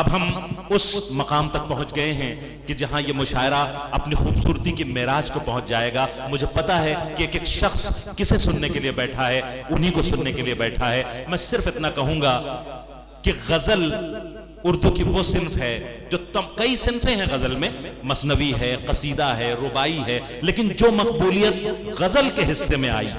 अब हम उस मकाम तक पहुंच गए हैं कि जहां ये मुशायरा अपनी खूबसूरती की मेराज को पहुंच जाएगा। मुझे पता है कि एक एक शख्स किसे सुनने के लिए बैठा है, उन्हीं को सुनने के लिए बैठा है। मैं सिर्फ इतना कहूंगा कि गजल उर्दू की वो सिन्फ है जो कई सिन्फें हैं गजल में, मसनवी है, कसीदा है, रुबाई है, लेकिन जो मकबूलियत गजल के हिस्से में आई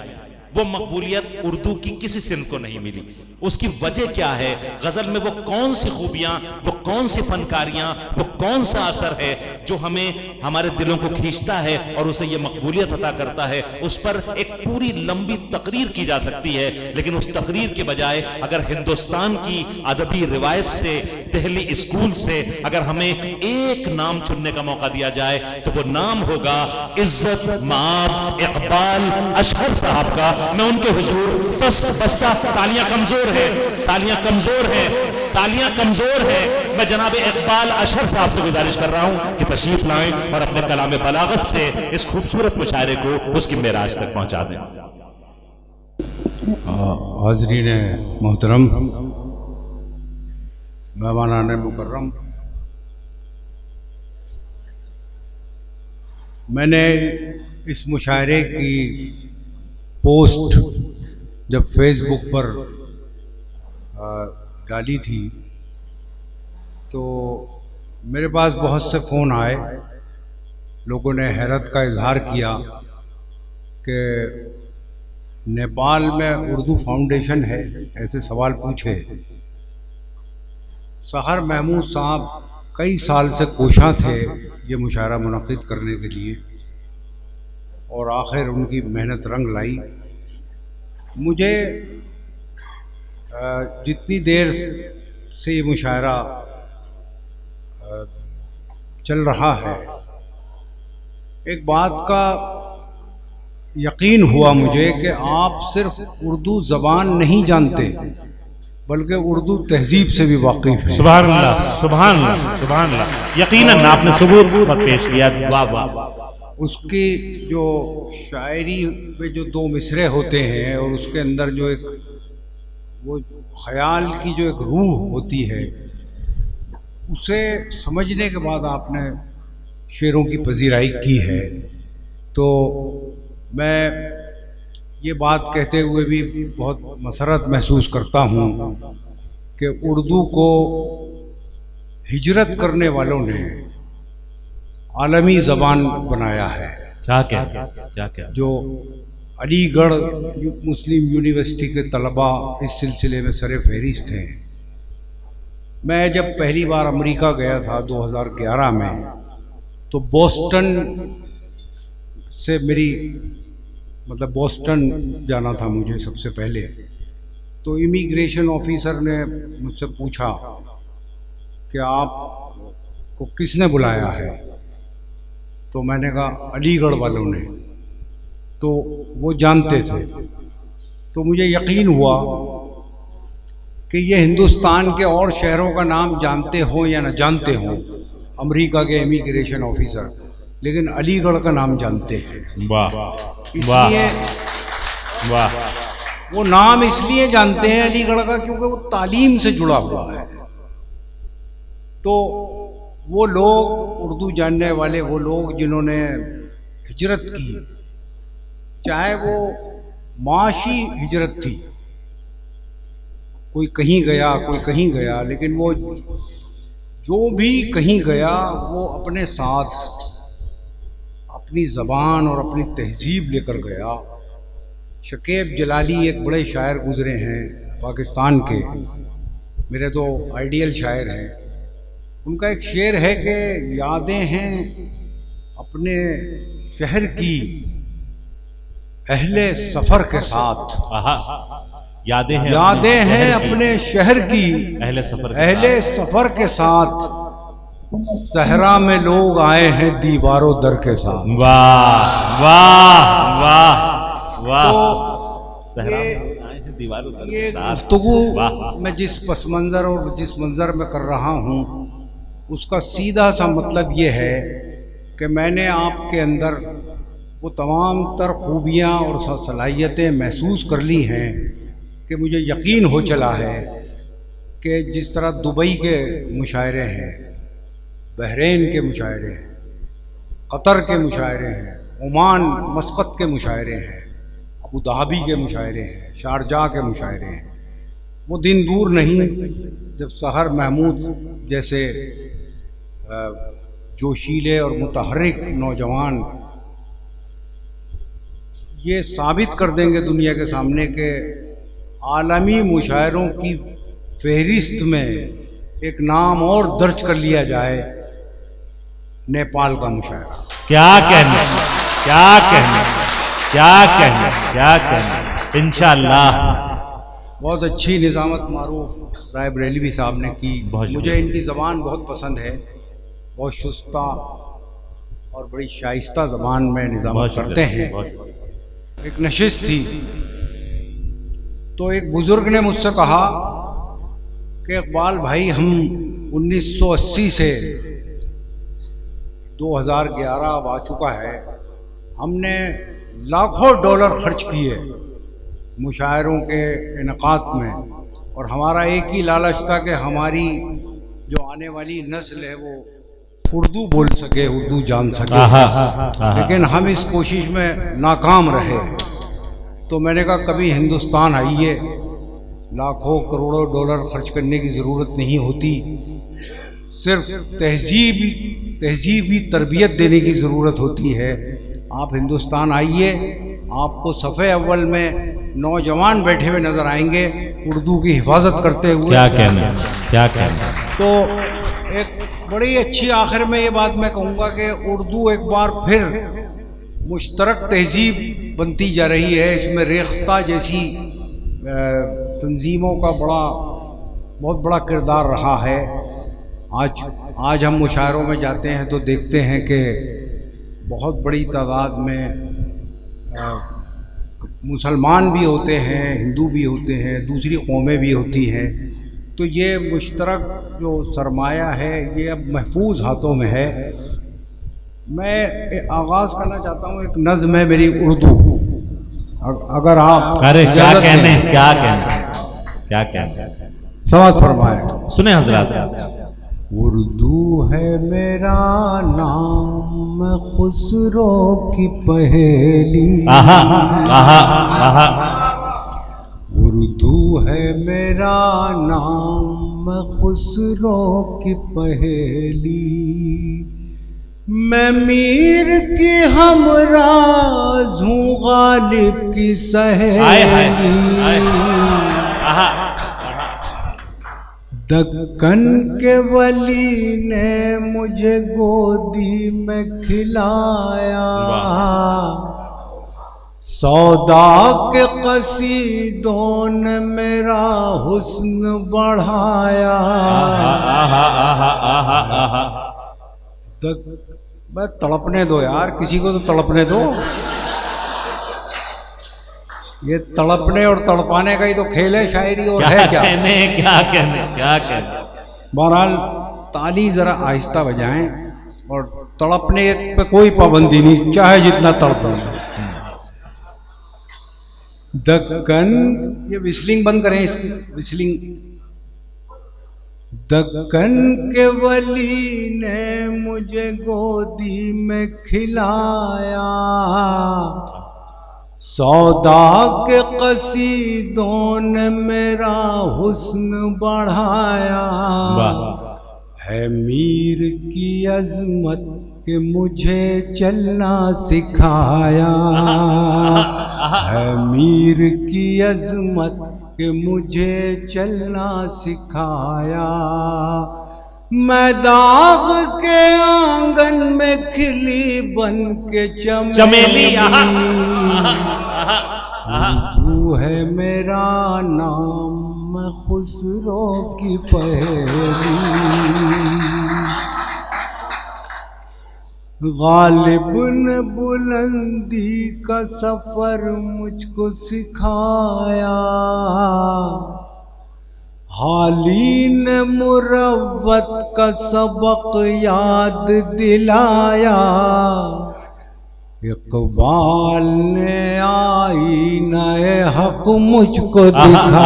वो मकबूलियत उर्दू की किसी सिन्फ को नहीं मिली। उसकी वजह क्या है? गजल में वो कौन सी खूबियां, वो कौन सी फनकारियां, वो कौन सा असर है जो हमें हमारे दिलों को खींचता है और उसे ये मकबूलियत अता करता है? उस पर एक पूरी लंबी तकरीर की जा सकती है, लेकिन उस तकरीर के बजाय अगर हिंदुस्तान की अदबी रिवायत से, दिल्ली स्कूल से अगर हमें एक नाम चुनने का मौका दिया जाए तो वो नाम होगा इज्जत माब इकबाल अशहर साहब का। मैं उनके हुजूर बस्ता तालियां कमजोर है, तालियां कमजोर है, तालियां कमजोर है। मैं जनाब इकबाल अशहर साहब से गुजारिश कर रहा हूं कि तशरीफ लाएं और अपने कलाम बलागत से इस खूबसूरत मुशायरे को उसकी मेराज तक पहुंचा दें। हाज़रीन मोहतरम, मेहमानान मुकर्रम, मैंने इस मुशायरे की पोस्ट जब फेसबुक पर डाली थी तो मेरे पास बहुत से फ़ोन आए। लोगों ने हैरत का इजहार किया कि नेपाल में उर्दू फाउंडेशन है, ऐसे सवाल पूछे। सहर महमूद साहब कई साल से कोशां थे ये मुशायरा मुनक़िद करने के लिए और आखिर उनकी मेहनत रंग लाई। मुझे जितनी देर से ये मुशायरा चल रहा है, एक बात का यकीन हुआ मुझे कि आप सिर्फ उर्दू ज़बान नहीं जानते बल्कि उर्दू तहजीब से भी वाकिफ हैं। सुभान अल्लाह, सुभान अल्लाह, सुभान अल्लाह। यकीनन आपने सबूत पेश किया। वाह वाह। उसकी जो शायरी में जो दो मिसरे होते हैं और उसके अंदर जो एक वो ख्याल की जो एक रूह होती है, उसे समझने के बाद आपने शेरों की पजीराई की है। तो मैं ये बात कहते हुए भी बहुत मसरत महसूस करता हूँ कि उर्दू को हिजरत करने वालों ने आलमी ज़बान बनाया है। क्या क्या जो अलीगढ़ मुस्लिम यूनिवर्सिटी के तलबा इस सिलसिले में सरे फहरिस्त हैं। मैं जब पहली बार अमेरिका गया था 2011 में, तो बोस्टन से मेरी बोस्टन जाना था मुझे सबसे पहले। तो इमिग्रेशन ऑफिसर ने मुझसे पूछा कि आपको किसने बुलाया है? तो मैंने कहा अलीगढ़ वालों ने। तो वो जानते थे। तो मुझे यकीन हुआ कि ये हिंदुस्तान के और शहरों का नाम जानते हो या न जानते हो अमेरिका के इमिग्रेशन ऑफिसर, लेकिन अलीगढ़ का नाम जानते हैं। वाह इसलिए वाह। वो नाम इसलिए जानते हैं अलीगढ़ का क्योंकि वो तालीम से जुड़ा हुआ है। तो वो लोग, उर्दू जानने वाले वो लोग जिन्होंने हिजरत की, चाहे वो माशी हिजरत थी, कोई कहीं गया कोई कहीं गया, लेकिन वो जो भी कहीं गया वो अपने साथ अपनी ज़बान और अपनी तहजीब लेकर गया। शकीब जलाली एक बड़े शायर गुजरे हैं पाकिस्तान के, मेरे तो आइडियल शायर हैं। उनका एक शेर है कि यादें हैं अपने शहर की अहले सफ़र के साथ। यादें हैं अपने शहर की अहले सफ़र के साथ। सहरा में लोग आए हैं दीवारों दर के साथ। वाह वाह वाह वाह। तो सहरा में आए हैं दीवारों दर के ये साथ। गुफ्तगू मैं जिस पस मंज़र और जिस मंज़र में कर रहा हूँ, उसका सीधा सा मतलब ये है कि मैंने आपके अंदर वो तमाम तर खूबियाँ और सलाहियतें महसूस कर ली हैं कि मुझे यकीन हो चला है कि जिस तरह दुबई के मुशायरे हैं, बहरीन के मुशायरे हैं, कतर के मुशायरे हैं, ओमान मस्कत के मुशायरे हैं, अबू धाबी के मुशायरे हैं, शारजाह के मुशायरे हैं, वो दिन दूर नहीं जब सहर महमूद जैसे जोशीले और मुतहर्रिक नौजवान ये साबित कर देंगे दुनिया के सामने कि आलमी मुशायरों की फहरिस्त में एक नाम और दर्ज कर लिया जाए, नेपाल का मुशायरा। क्या कहने, क्या कहने, क्या कहने, क्या कहने। इंशाअल्लाह बहुत अच्छी निज़ामत मारूफ राय बरेलवी साहब ने की। मुझे इनकी ज़बान बहुत पसंद है, बहुत शुस्ता और बड़ी शाइस्ता ज़बान में निज़ामत करते हैं। एक नशिस्त थी तो एक बुज़ुर्ग ने मुझसे कहा कि इकबाल भाई, हम 1980 से 2011 अब आ चुका है, हमने लाखों डॉलर खर्च किए मुशायरों के इनकात में, और हमारा एक ही लालच था कि हमारी जो आने वाली नस्ल है वो उर्दू बोल सके, उर्दू जान सके। लेकिन हम इस कोशिश में नाकाम रहे। तो मैंने कहा कभी हिंदुस्तान आइए, लाखों करोड़ों डॉलर खर्च करने की ज़रूरत नहीं होती, सिर्फ तहजीबी तरबियत देने की ज़रूरत होती है। आप हिंदुस्तान आइए, आपको सफ़े अव्वल में नौजवान बैठे हुए नज़र आएंगे उर्दू की हिफाजत करते हुए। क्या कहना, क्या कहना। तो एक बड़ी अच्छी आखिर में ये बात मैं कहूँगा कि उर्दू एक बार फिर मुश्तरक तहजीब बनती जा रही है। इसमें रेख्ता जैसी तंजीमों का बहुत बड़ा किरदार रहा है। आज हम मुशायरों में जाते हैं तो देखते हैं कि बहुत बड़ी तादाद में मुसलमान भी होते हैं, हिंदू भी होते हैं, दूसरी कौमें भी होती हैं। तो ये मुश्तरक जो सरमाया है ये अब महफूज हाथों में है। मैं आगाज़ करना चाहता हूँ, एक नज़्म है मेरी उर्दू, अगर आप अरे क्या कहने, क्या कहने, क्या कहने, समाअत फरमाए। सुने हजरात। उर्दू है मेरा नाम, खुसरो की पहेली। आहा आहा आहा। उर्दू है मेरा नाम, खुसरो की पहेली। मैं मीर की हमराज हूँ, गालिब की सहेली। दक्कन के वली ने मुझे गोदी में खिलाया, सौदा के कसीदों ने मेरा हुस्न बढ़ाया। बस तड़पने दो यार, किसी को तो तड़पने दो। ये तड़पने और तड़पाने का ही तो खेल है, शायरी और है क्या? क्या कहने। बहरहाल ताली जरा आहिस्ता बजाएं और तड़पने पे कोई पाबंदी नहीं, चाहे जितना तड़प लें। दक्कन, ये विस्लिंग बंद करें इसकी, विस्लिंग। दक्कन के वली ने मुझे गोदी में खिलाया, सौदा के कसीदों ने मेरा हुस्न बढ़ाया। है मीर की अजमत कि मुझे चलना सिखाया, है मीर की अजमत कि मुझे चलना सिखाया। मैं दाग के आंगन में खिली बन के चमेली। तू है मेरा नाम, खुसरो की पहेली। गालिब ने बुलंदी का सफर मुझको सिखाया, हाली ने मुरव्वत का सबक याद दिलाया। इकबाल ने आईना हक मुझको दिखाया,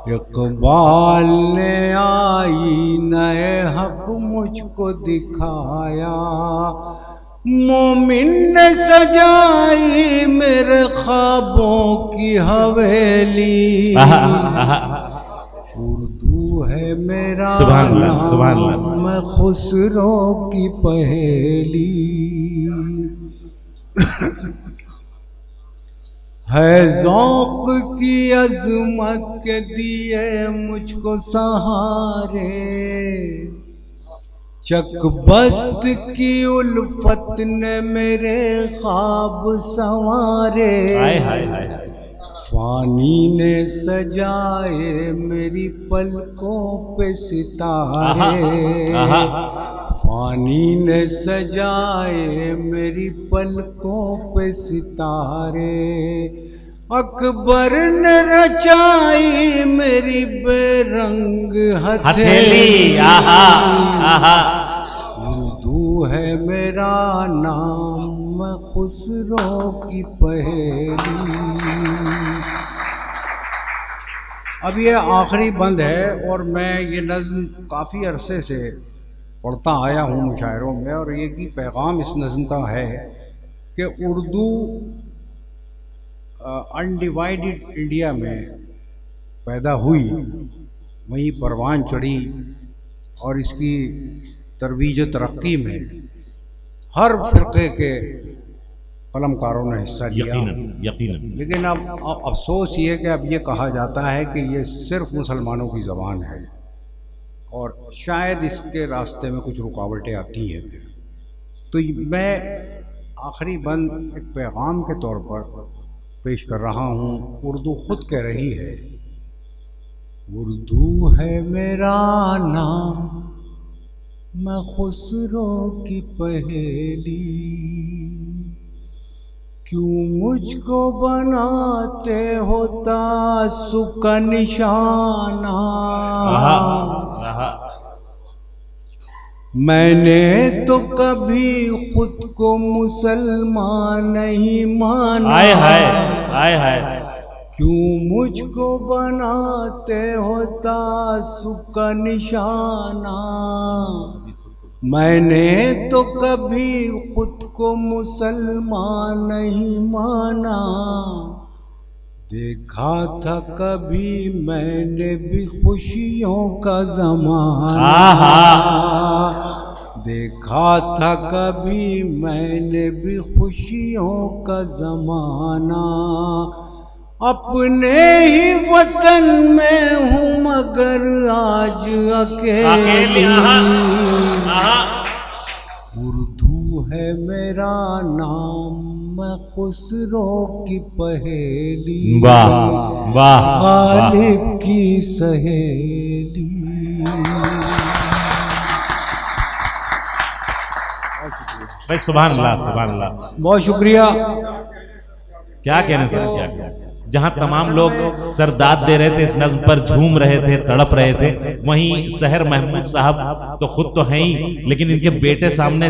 इकबाल ने आई नए हक मुझको दिखाया, मोमिन ने सजाई मेरे ख्वाबों की हवेली। उर्दू है मेरा नाम, मैं खुसरो की पहेली। है ज़ौक़ की अज़मत के दिए मुझको सहारे, चकबस्त की उल्फत ने मेरे ख्वाब संवारे। फानी ने सजाए मेरी पलकों पे सितारे, फानी ने सजाए मेरी पलकों पे सितारे। अकबर ने रचाई मेरी बेरंग हथेली। उर्दू है मेरा नाम, मैं खुसरो की पहेली। अब ये आखिरी बंद है और मैं ये नज़्म काफ़ी अरसे से पढ़ता आया हूँ मुशायरों में, और एक ही पैगाम इस नज़्म का है कि उर्दू अनडिवाइडेड इंडिया में पैदा हुई, वहीं परवान चढ़ी, और इसकी तरवीज तरक्की में हर फ़िरक़े के कलमकारों ने हिस्सा लिया। यकीनन। लेकिन अब अफसोस ये कि अब ये कहा जाता है कि ये सिर्फ़ मुसलमानों की ज़बान है, और शायद इसके रास्ते में कुछ रुकावटें आती हैं। तो मैं आखिरी बंद एक पैगाम के तौर पर पेश कर रहा हूँ। उर्दू ख़ुद कह रही है, उर्दू है मेरा नाम, मैं खुसरो की पहेली। क्यों मुझको बनाते हो तासुब का निशाना, मैंने तो कभी खुद को मुसलमान नहीं माना। हाय क्यों मुझको बनाते हो तासुब का निशाना, मैंने तो कभी खुद को मुसलमान नहीं माना। देखा था कभी मैंने भी खुशियों का ज़माना, देखा था कभी मैंने भी खुशियों का ज़माना। अपने ही वतन में हूँ मगर आज अकेली। उर्दू है मेरा नाम, मैं खुसरो की पहेली। गालिब की सहेली। भाई सुभान अल्लाह। बहुत शुक्रिया। क्या कहने सर, क्या कहने। जहां तमाम लोग सरदाद दे रहे थे, इस नज़्म पर झूम रहे थे, तड़प रहे थे, वहीं सहर महमूद साहब तो खुद तो हैं ही, लेकिन इनके बेटे सामने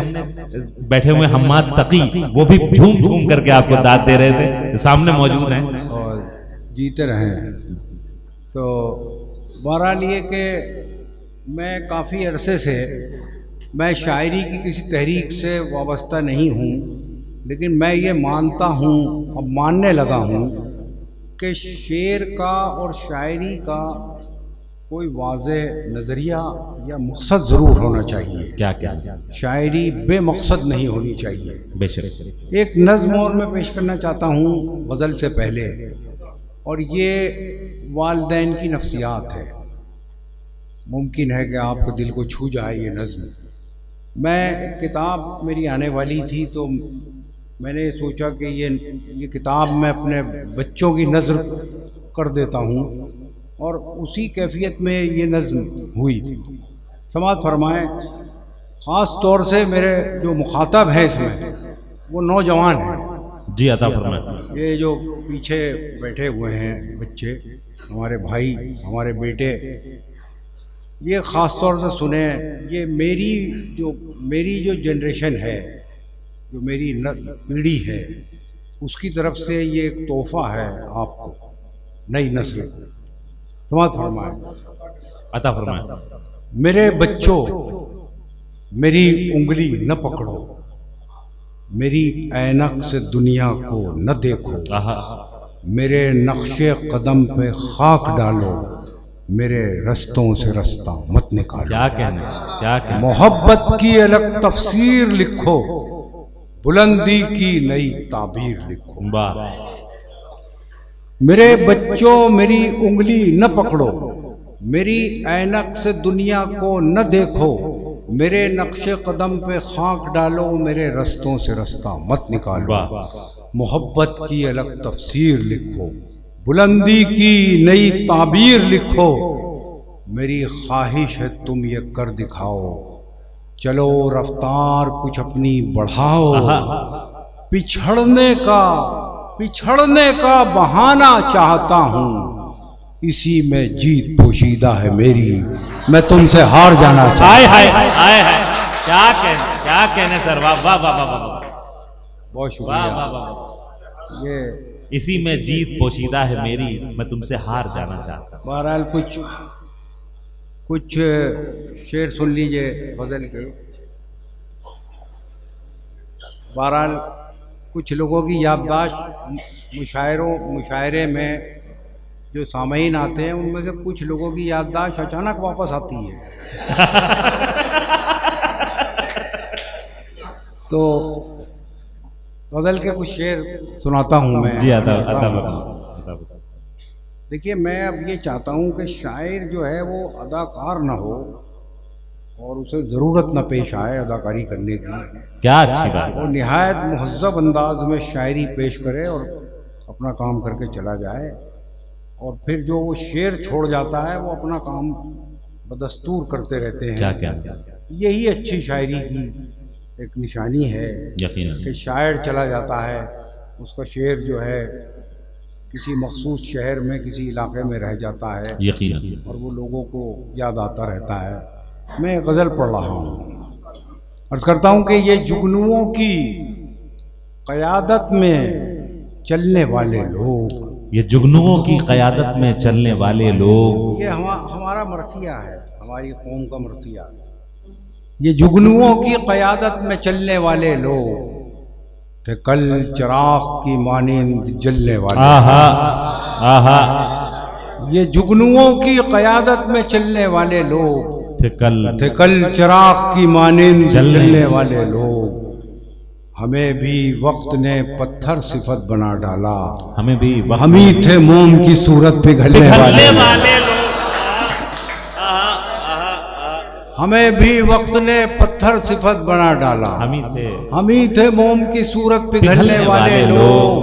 बैठे हुए हम्माद तकी, वो भी झूम झूम करके आपको दाद दे रहे थे, सामने मौजूद हैं और जीते रहें। तो बहरहाल ये कि मैं काफ़ी अरसे से, मैं शायरी की किसी तहरीक से वाबस्ता नहीं हूँ, लेकिन मैं ये मानता हूँ, अब मानने लगा हूँ कि शेर का और शायरी का कोई वाज़ेह नज़रिया या मकसद ज़रूर होना चाहिए। क्या शायरी बेमकसद नहीं होनी चाहिए। बेशक। एक नज़्म और मैं पेश करना चाहता हूँ गज़ल से पहले, और ये वालिदैन की नफ्सियात है। मुमकिन है कि आपको दिल को छू जाए ये नज़्म। मैं किताब मेरी आने वाली थी, तो मैंने सोचा कि ये किताब मैं अपने बच्चों की नज़र कर देता हूँ, और उसी कैफियत में ये नज़्म हुई थी। समाअत फरमाएं। ख़ास तौर से मेरे जो मुखातब हैं इसमें वो नौजवान हैं। जी अता फरमाएं। ये जो पीछे बैठे हुए हैं बच्चे, हमारे भाई, हमारे बेटे, ये ख़ास तौर से सुने। ये मेरी जो जनरेशन है, जो मेरी पीढ़ी है, उसकी तरफ से ये एक तोहफ़ा है आपको, नई नस्ल को। समाज फरमाए। अता फरमाए। मेरे बच्चों मेरी उंगली न पकड़ो, मेरी ऐनक से दुनिया को न देखो, आहा, मेरे नक्शे कदम पे खाक डालो, मेरे रस्तों से रास्ता मत निकालो। क्या कहना, क्या कहना। मोहब्बत की अलग तफसीर लिखो, बुलंदी की नई ताबीर लिखो। वाह। मेरे बच्चों मेरी उंगली न पकड़ो, मेरी ऐनक से दुनिया को न देखो, मेरे नक्शे कदम पे खाक डालो, मेरे रस्तों से रास्ता मत निकालो। वाह। मोहब्बत की अलग तफसीर लिखो, बुलंदी की नई ताबीर लिखो, मेरी ख्वाहिश है तुम ये कर दिखाओ, चलो रफ्तार कुछ अपनी बढ़ाओ, पिछड़ने का बहाना चाहता हूँ, इसी में जीत पोशीदा है मेरी, मैं तुमसे हार जाना चाहता हूँ। हाय हाय हाय हाय, क्या कहने सर, वाह वाह वाह वाह वाह, बहुत वाह शुक्रिया। वाह वाह। ये इसी में जीत पोशीदा है मेरी, मैं तुमसे हार जाना चाहता हूं। बहरहाल कुछ शेर सुन लीजिए गज़ल के। बहरहाल कुछ लोगों की याददाश्त मुशायरे में जो सामईन आते हैं उनमें से कुछ लोगों की याददाश्त अचानक वापस आती है। तो गज़ल के कुछ शेर सुनाता हूँ मैं। जी अता देखिए, मैं अब ये चाहता हूँ कि शायर जो है वो अदाकार ना हो और उसे ज़रूरत न पेश आए अदाकारी करने की। क्या अच्छी बात वो है। निहायत मुहज़्ज़ब अंदाज में शायरी पेश करे और अपना काम करके चला जाए, और फिर जो वो शेर छोड़ जाता है वो अपना काम बदस्तूर करते रहते हैं। क्या क्या, यही अच्छी शायरी की एक निशानी है यकीनन कि शायर चला जाता है, उसका शेर जो है किसी मखसूस शहर में किसी इलाके में रह जाता है, यकीनन। और वो लोगों को याद आता रहता है। मैं गज़ल पढ़ रहा हूँ, अर्ज़ करता हूँ कि ये जुगनुओं की क़यादत में चलने वाले लोग, ये जुगनुओं की क़यादत में चलने वाले लोग, ये हमारा मरसिया है, हमारी कौम का मरसिया। ये जुगनुओं की क़यादत में चलने वाले लोग थे कल चिराग की मानिंद जलने वाले। आहा आहा, ये जुगनुओं की क़यादत में चलने वाले लोग थे कल चिराग की मानिंद जलने वाले लोग। हमें भी वक्त ने पत्थर सिफत बना डाला, हमें भी हम ही थे मोम की सूरत पिघलने वाले लोग। हमें भी वक्त ने पत्थर सिफत बना डाला, हम ही थे मोम की सूरत पिघलने वाले लोग।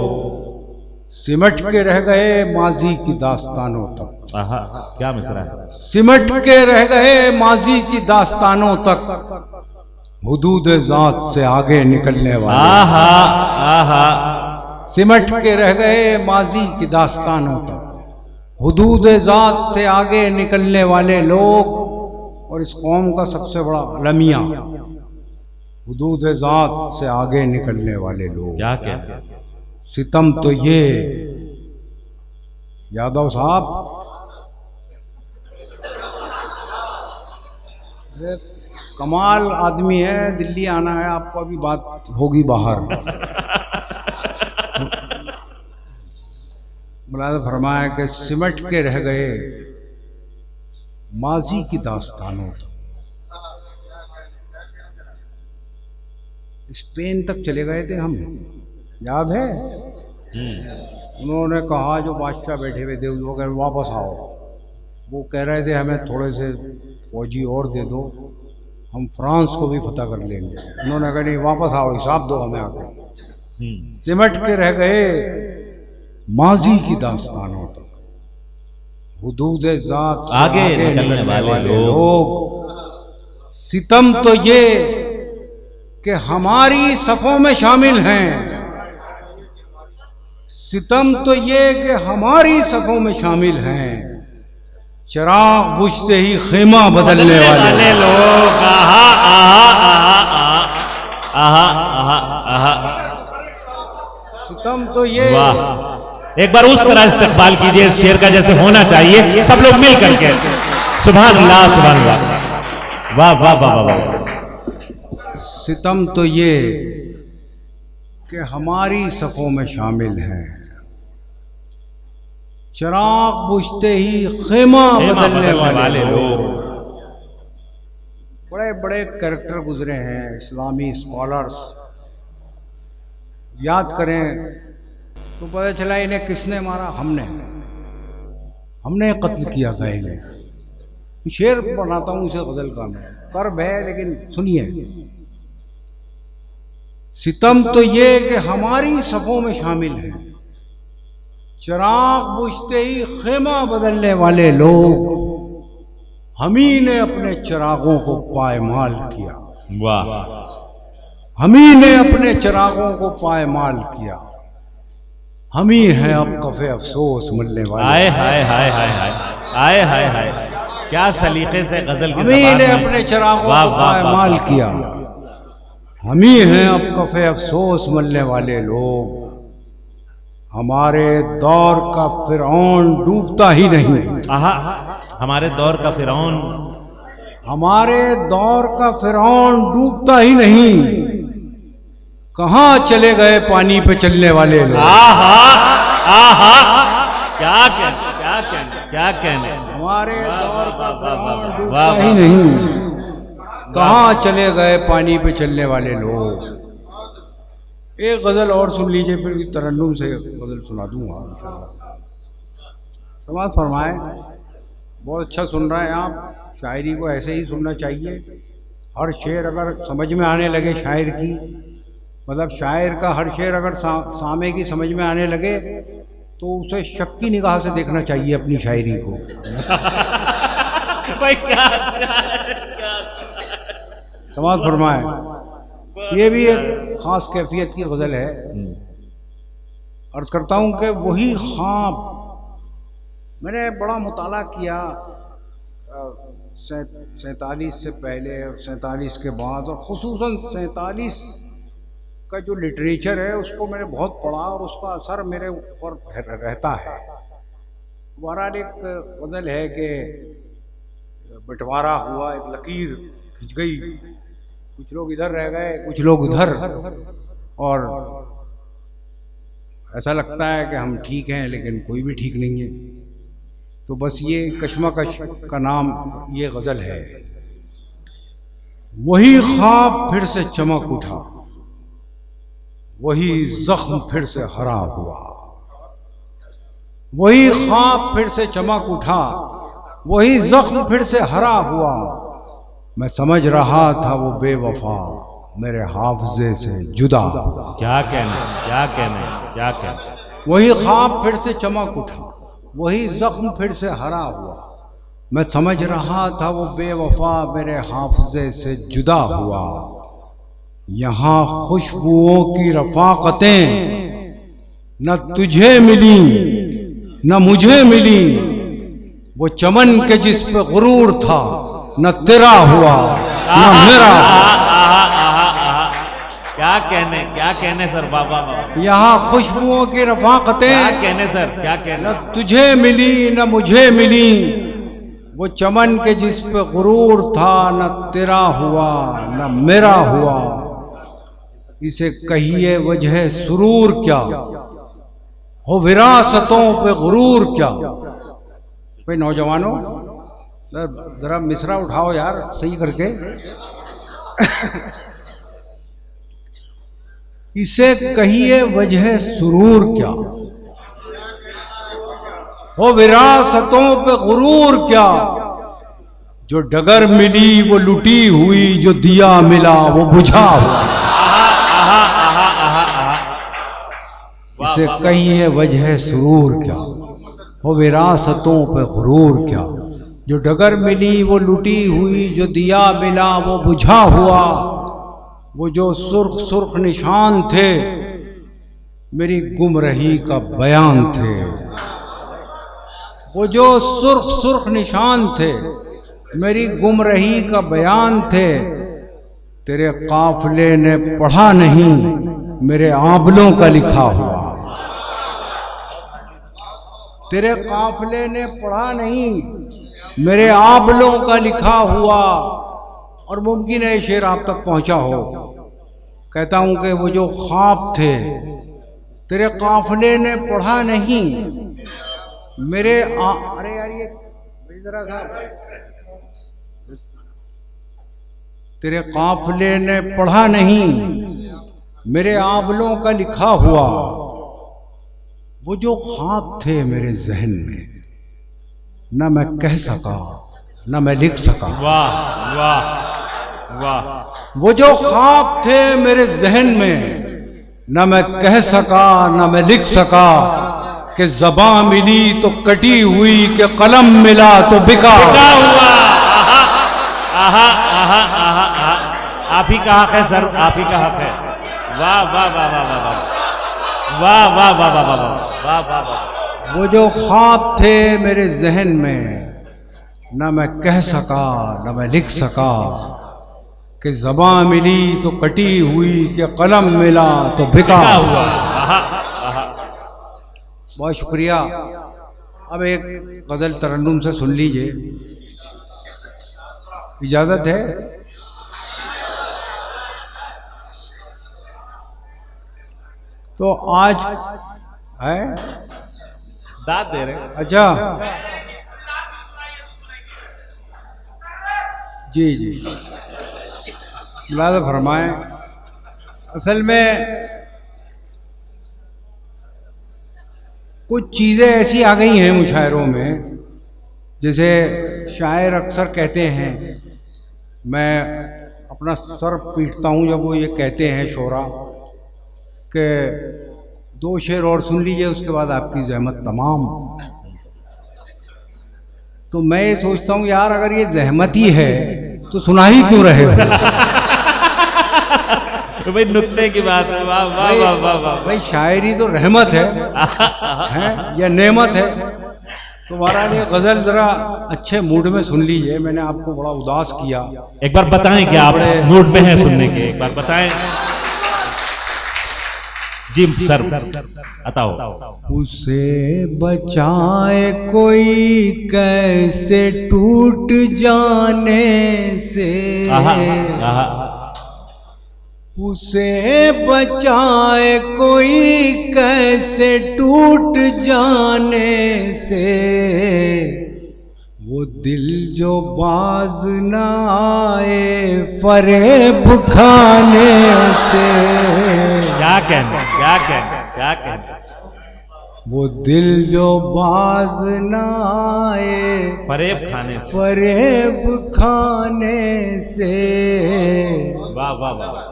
सिमट के रह गए माजी की दास्तानों तक। आहा, क्या मिसरा है। सिमट के रह गए माजी की दास्तानों तक, हुदूद ज़ात से आगे निकलने वाले। आहा आहा, सिमट के रह गए माजी की दास्तानों तक, हुदूद ज़ात से आगे निकलने वाले लोग। और इस कौम का सबसे बड़ा अलमिया हुदूद ज़ात से आगे निकलने वाले लोग। क्या कहते। सितम तो ये यादव साहब, कमाल आदमी है, दिल्ली आना है आपको, अभी बात होगी बाहर। मुलाज़ा फरमाया कि सिमट के रह गए माजी की दास्तानों तक। स्पेन तक चले गए थे हम, याद है? उन्होंने कहा, जो बादशाह बैठे हुए थे वो कह वापस आओ। वो कह रहे थे हमें थोड़े से फौजी और दे दो, हम फ्रांस को भी फतह कर लेंगे। उन्होंने कहा नहीं, वापस आओ, हिसाब दो हमें आके। सिमट के रह गए माजी की दास्तानों तक, हुदूद ज़ात आगे निकलने वाले लोग। सितम तो ये कि हमारी सफ़ों में शामिल हैं, सितम तो ये कि हमारी सफ़ों में शामिल हैं, चिराग बुझते ही खेमा बदलने वाले लोग। आहा आहा आहा आहा आहा, सितम तो ये एक बार उस तरह इस्तकबाल कीजिए इस शेर का जैसे होना चाहिए, सब लोग मिल करके। सुभान अल्लाह, सुभान अल्लाह, वाह वाह वाह वाह वाह। सितम तो ये कि हमारी सफ़ों में शामिल हैं, चिराग बुझते ही खेमा बदलने वाले लोग। बड़े बड़े कैरेक्टर गुजरे हैं, इस्लामी स्कॉलर्स, याद करें तो पता चला इन्हें किसने मारा, हमने कत्ल किया था इन्हें। शेर बनाता हूँ इसे गजल का मैं, कर्ब है लेकिन सुनिए। सितम तो ये कि हमारी सफ़ों में शामिल है, चिराग बुझते ही खेमा बदलने वाले लोग, हम ही ने अपने चिरागों को पायमाल किया। वाह, हम ही ने अपने चिरागों को पायमाल किया, हम ही हैं अब कफे अफसोस मिलने वाले। आए हाय हाय हाय हाय, आए हाय हाय, क्या सलीके से गजल की हम ही ने अपने चिरागों को पायमाल किया, हम ही हैं अब कफे अफसोस मिलने वाले लोग। हमारे दौर का फिरौन डूबता ही नहीं। आहा, हमारे दौर का फिरौन, हमारे दौर का फिरौन डूबता ही नहीं, कहाँ चले गए पानी पे चलने वाले लोग। आहा आहा, क्या कहने, क्या कहने, क्या कहने। हमारे दौर का फिरौन वाह, डूबता वाह, ही नहीं, कहाँ चले गए पानी पे चलने वाले लोग। एक गजल और सुन लीजिए, फिर तरन्नुम से गजल सुना दूंगा इंशाअल्लाह। समाज फरमाए, बहुत अच्छा सुन रहे हैं आप। शायरी को ऐसे ही सुनना चाहिए। हर शेर अगर समझ में आने लगे शायर की, मतलब शायर का हर शेर अगर सामे की समझ में आने लगे तो उसे शक की निगाह से देखना चाहिए अपनी शायरी को। भाई क्या अच्छा है, क्या अच्छा है। समाज फरमाए, ये भी एक खास कैफियत की गज़ल है। अर्ज करता हूँ कि वही ख्वाब, मैंने बड़ा मुताला किया 47 से पहले और 47 के बाद, और ख़ुसूसन 47 का जो लिटरेचर है उसको मैंने बहुत पढ़ा और उसका असर मेरे ऊपर रहता है। बहरहाल एक गज़ल है कि बंटवारा हुआ, एक लकीर खिंच गई, कुछ लोग इधर रह गए, कुछ लोग उधर, और ऐसा लगता है कि हम ठीक हैं लेकिन कोई भी ठीक नहीं है। तो बस ये कश्मकश का नाम ये गज़ल है। वही ख्वाब फिर से चमक उठा, वही जख्म फिर से हरा हुआ। वही ख्वाब फिर से चमक उठा, वही जख्म फिर से हरा हुआ। मैं समझ रहा था वो बेवफा मेरे हाफजे से जुदा। क्या कहने, क्या कहने, क्या कहने। वही ख्वाब फिर से चमक उठा, वही जख्म फिर से हरा हुआ। मैं समझ रहा था वो बेवफा मेरे हाफजे से जुदा हुआ। यहाँ खुशबुओं की रफाकतें न तुझे मिली न मुझे मिली, वो चमन के जिस पे गुरूर था न तेरा हुआ न मेरा। क्या कहने सर, बाबा बाबा। यहाँ खुशबुओं की रफाकतें, क्या कहने सर, क्या कहने। न तुझे मिली न मुझे मिली, वो चमन के जिस पे गुरूर था न तेरा हुआ न मेरा हुआ। इसे कहिए वजह सुरूर क्या, हो विरासतों पे गुरूर क्या। भाई नौजवानों, जरा मिसरा उठाओ यार सही करके। इसे कहिए वजह सुरूर क्या, हो विरासतों पे गुरूर क्या। जो डगर मिली वो लुटी हुई, जो दिया मिला वो बुझा हुआ। इसे कहिए वजह सुरूर क्या, हो विरासतों पे गुरूर क्या। जो डगर मिली वो लुटी हुई, जो दिया मिला वो बुझा हुआ। वो जो सुर्ख सुर्ख निशान थे मेरी गुमरही का बयान थे। वो जो सुर्ख सुर्ख निशान थे मेरी गुमरही का बयान थे। तेरे काफिले ने पढ़ा नहीं मेरे आंबलों का लिखा हुआ। तेरे काफले ने पढ़ा नहीं, मेरे आबलों का लिखा हुआ। और मुमकिन है शेर आप तक पहुंचा हो। कहता हूं कि वो जो ख्वाब थे तेरे काफले ने पढ़ा नहीं, मेरे अरे यार ये जरा सा, तेरे काफले ने पढ़ा नहीं, मेरे आबलों का लिखा हुआ। वो जो ख्वाब थे मेरे जहन में, न मैं कह सका न मैं लिख सका। वाह वाह वाह। वो जो ख्वाब थे मेरे जहन में, न मैं कह सका न मैं लिख सका। कि ज़बां मिली तो कटी हुई, कि कलम मिला तो बिका हुआ। आहा आहा आहा आहा। आप ही का हक है सर, आप ही का हक है। वाह वाह वाह वाह वाह वाह वाह वाह वाह वाह वाह वाह वाह। वो जो ख्वाब थे मेरे जहन में, न मैं कह सका न मैं लिख सका। कि ज़बां मिली तो कटी हुई, कि कलम मिला तो बिका हुआ। बहुत शुक्रिया। अब एक गज़ल तरन्नुम से सुन लीजिए, इजाज़त है? तो आज है दाद दे रहे। अच्छा जी जी, मुलाज़ा फरमाएं। असल में कुछ चीज़ें ऐसी आ गई हैं मुशायरों में, जैसे शायर अक्सर कहते हैं, मैं अपना सर पीटता हूँ जब वो ये कहते हैं शोरा कि 2 शेर और सुन लीजिए उसके बाद आपकी जहमत तमाम। तो मैं ये सोचता हूँ यार, अगर ये जहमत ही है तो सुना ही क्यों रहे हो? तो भाई नुक्ते की बात है। वाह वाह वाह वाह वाह। भाई शायरी तो रहमत है या नेमत है। तो महाराज ये गजल जरा अच्छे मूड में सुन लीजिए, मैंने आपको बड़ा उदास किया। एक बार बताएं कि आप मूड में हैं सुनने के, एक बार बताएं। जी सर बताओ। उसे बचाए कोई कैसे टूट जाने से, आहा आहा। उसे बचाए कोई कैसे टूट जाने से। वो दिल जो बाज न आए फरेब खाने से। क्या कहना क्या कहना क्या कहना। वो दिल जो बाज न आए फरेब खाने से, फरेब खाने से। वाह वाह वाह।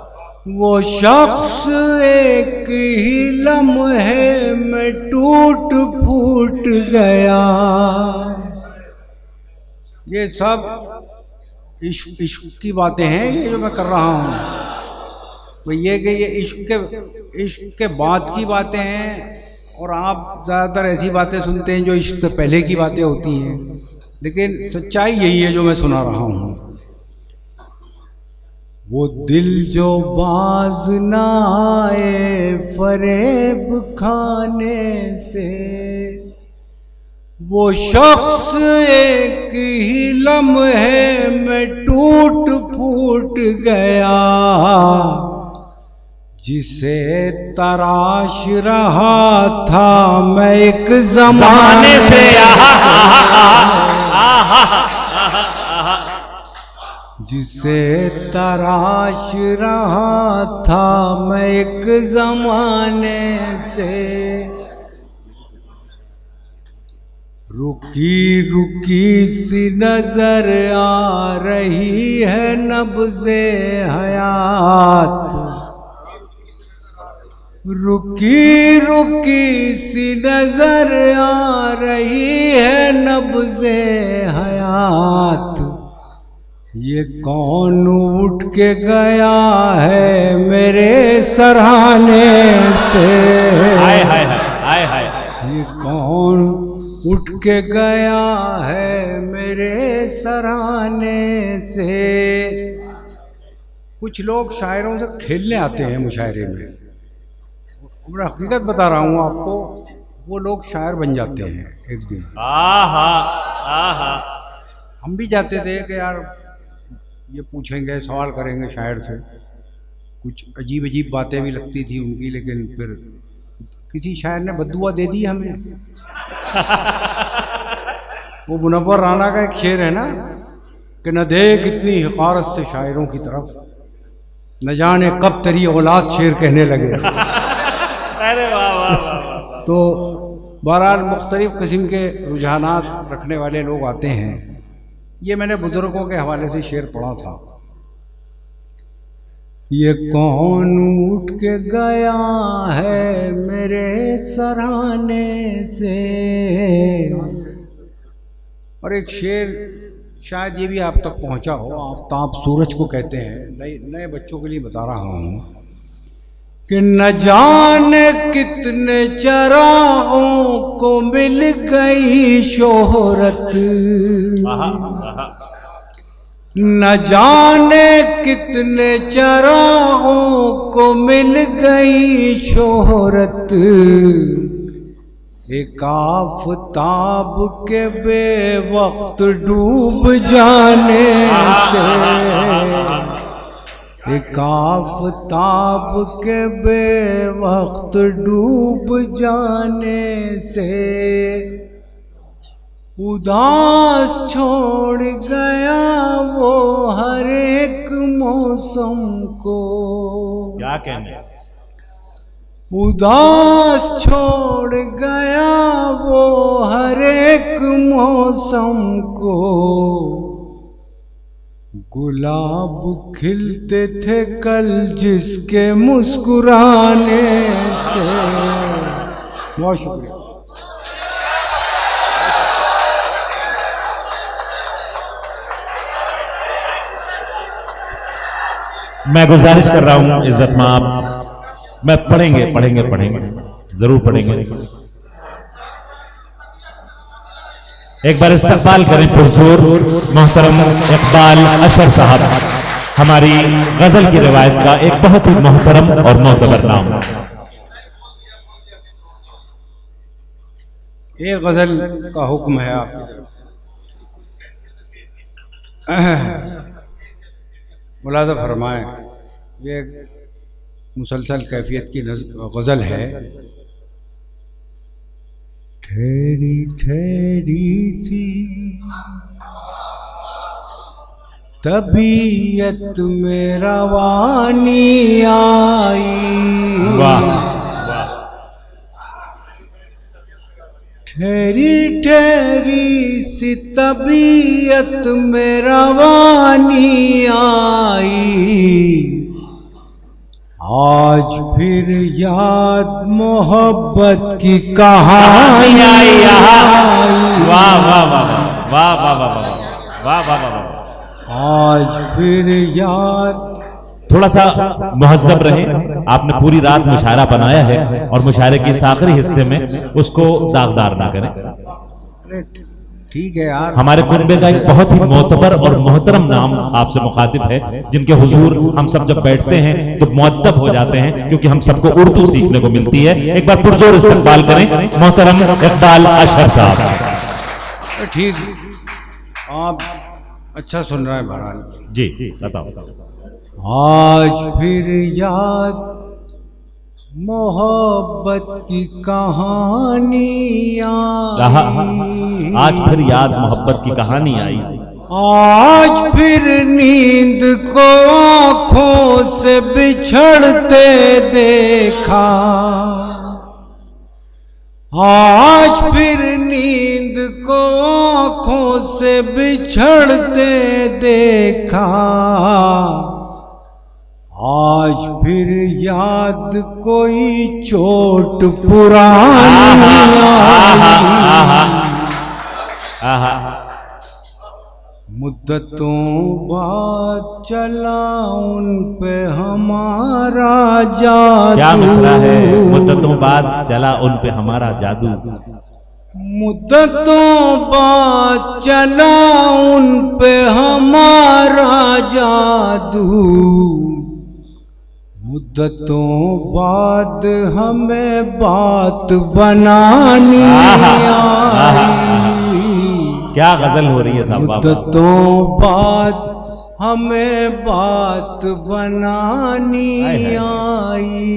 वो शख्स एक ही लम्हे में टूट फूट गया। ये सब इश्क की बातें हैं ये जो मैं कर रहा हूँ। तो ये कि ये इश्क के बाद की बातें हैं, और आप ज़्यादातर ऐसी बातें सुनते हैं जो इश्क से पहले की बातें होती हैं, लेकिन सच्चाई यही है जो मैं सुना रहा हूँ। वो दिल जो बाज न आए फरेब खाने से। वो शख्स एक ही लम्हे में टूट फूट गया। जिसे तराश रहा था मैं एक ज़माने से। जिसे तराश रहा था मैं एक ज़माने से। रुकी रुकी सी नजर आ रही है नब्ज़े हयात। रुकी रुकी सी नजर आ रही है नब्ज़े हयात। ये कौन उठ के गया है मेरे सराहने से। हाय हाय हाय हाय। ये कौन उठ के गया है मेरे सराहने से। कुछ लोग शायरों से खेलने आते हैं मुशायरे में। मैं हकीकत बता रहा हूँ आपको, वो लोग शायर बन जाते हैं एक दिन। आहा आहा। हम भी जाते थे कि यार ये पूछेंगे, सवाल करेंगे शायर से, कुछ अजीब अजीब बातें भी लगती थी उनकी, लेकिन फिर किसी शायर ने बद्दुआ दे दी हमें। वो मुनव्वर राना का एक शेर है ना कि न देख इतनी हिकारत से शायरों की तरफ, न जाने कब तेरी औलाद शेर कहने लगे। अरे वाह वाह वाह वाह। तो बहरहाल मुख्तलिफ किस्म के रुझानात रखने वाले लोग आते हैं। ये मैंने बुजुर्गों के हवाले से शेर पढ़ा था। ये कौन उठ के गया है मेरे सराहने से। और एक शेर शायद ये भी आप तक पहुंचा हो, आफ्ताब सूरज को कहते हैं, नए बच्चों के लिए बता रहा हूँ कि न जाने कितने चराहों को मिल गई शोहरत, न जाने कितने चराहों को मिल गई शोहरत, एक आफताब के बेवक्त डूब जाने से, एक आफताब के बेवक्त डूब जाने से, उदास छोड़ गया वो हर एक मौसम को। क्या कहने, उदास छोड़ गया वो हर एक मौसम को, गुलाब खिलते थे कल जिसके मुस्कुराने से। बहुत शुक्रिया। मैं गुजारिश कर रहा हूं इज्जत मां, मैं पढ़ेंगे पढ़ेंगे पढ़ेंगे जरूर पढ़ेंगे। एक बार इस्तकबाल करें पुरजोर मोहतरम इकबाल अशर साहब, हमारी गजल की रिवायत का एक बहुत ही मोहतरम और मोतबर नाम। एक गजल का हुक्म है आपकी तरफ, मुलाज़ा फरमाएं। ये मुसलसल कैफियत की गजल है। ठहरी ठहरी सी तबीयत में रवानी आई, वाह, ठहरी ठहरी सी तबीयत में रवानी आई, आज फिर याद मोहब्बत की कहानी आई। वाह वाह वाह वाह वाह वाह वाह वाह वाह वाह वाह। आज फिर याद, थोड़ा सा मुहज्जब रहे। आपने पूरी रात मुशायरा बनाया है और मुशायरे के इस आखिरी हिस्से में उसको दागदार ना करें। ठीक है यार। हमारे कुनबे का एक बहुत ही मोतबर और मोहतरम नाम आपसे मुखातिब है, जिनके हुजूर हम सब जब बैठते हैं तो मुअद्दब हो जाते हैं, क्योंकि हम सबको उर्दू सीखने को मिलती है। एक बार पुरजोर इस्तकबाल करें मोहतरम इकबाल अशर साहब। ठीक, आप अच्छा सुन रहे हैं बहरहाल। जी बताओ। आज फिर याद मोहब्बत की कहानी आई, आज फिर याद मोहब्बत की कहानी आई, आज फिर नींद को आंखों से बिछड़ते देखा, आज फिर नींद को आंखों से बिछड़ते देखा, आज फिर याद कोई चोट पुरानी आई, मुद्दतों बाद चला उन पे हमारा जादू। क्या मिसरा है, मुद्दतों बाद चला उन पे हमारा जादू, मुद्दतों बाद चला उन पे हमारा जादू, मुद्दतों बाद हमें बात बनानी आई। क्या गजल हो रही है साहब। मुद्दतों बाद हमें बात बनानी आई।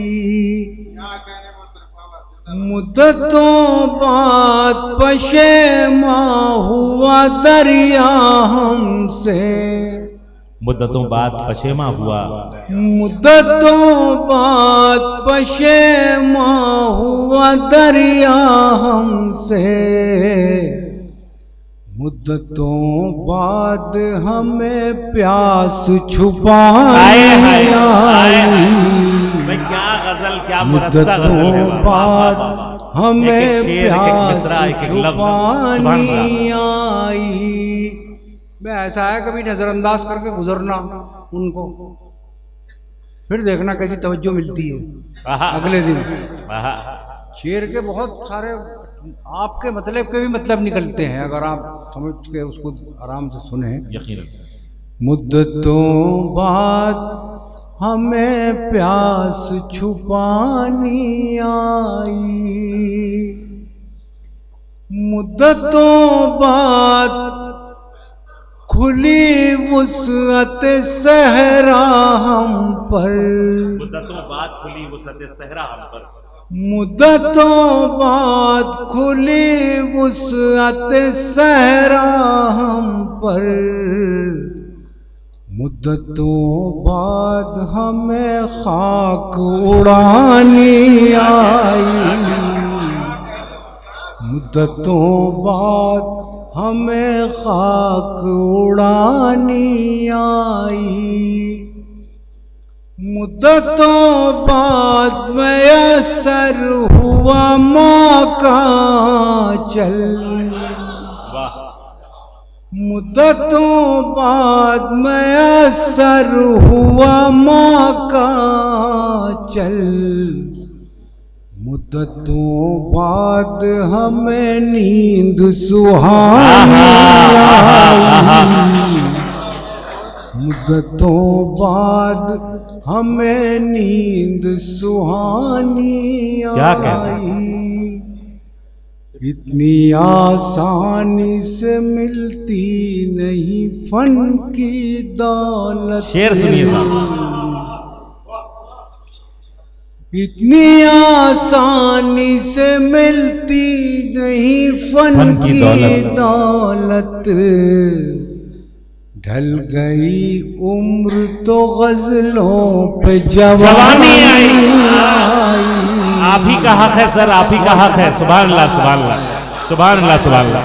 मुद्दतों बाद पशेमा हुआ दरिया हमसे। मुद्दतों बाद पशेमा हुआ। मुद्दतों बाद पशेमा हुआ दरिया हमसे। मुद्दतों बाद हमें प्यास छुपाई आई। मैं क्या गजल, क्या मुरस्सा गजल है। मुद्दतों बाद हमें प्यास छुपानी आई। मैं ऐसा है कभी नजरअंदाज करके गुजरना उनको, फिर देखना कैसी तवज्जो मिलती है अगले दिन। शेर के बहुत सारे आपके मतलब के भी मतलब निकलते हैं अगर आप समझ के उसको आराम से सुने। यकीनन। मुद्दतों बाद हमें प्यास छुपानी आई। मुद्दतों बाद खुली वुसअत सहरा हम पर। मुद्दतों बाद खुली वुसअत सहरा हम पर। मुद्दतों बाद खुली वुसअत सहरा हम पर। मुद्दतों बाद हमें खाक उड़ानी आई। मुद्दतों बाद हमें खाक उड़ानी आई। मुद्दतों बाद मयसर हुआ माँ का चल। मुद्दतों बाद मयसर हुआ माँ का चल। मुद्दतों बाद हमें नींद सुहानी आई। मुद्दतों बाद हमें नींद सुहानी आई। इतनी आसानी से मिलती नहीं फन की दौलत। शेर सुनिए साहब। इतनी आसानी से मिलती नहीं फन की दौलत। ढल गई उम्र तो गजलों पे जवानी आई। आप ही का हक है सर, आप ही का हक है। सुभान अल्लाह, सुभान अल्लाह, सुभान अल्लाह, सुभान अल्लाह।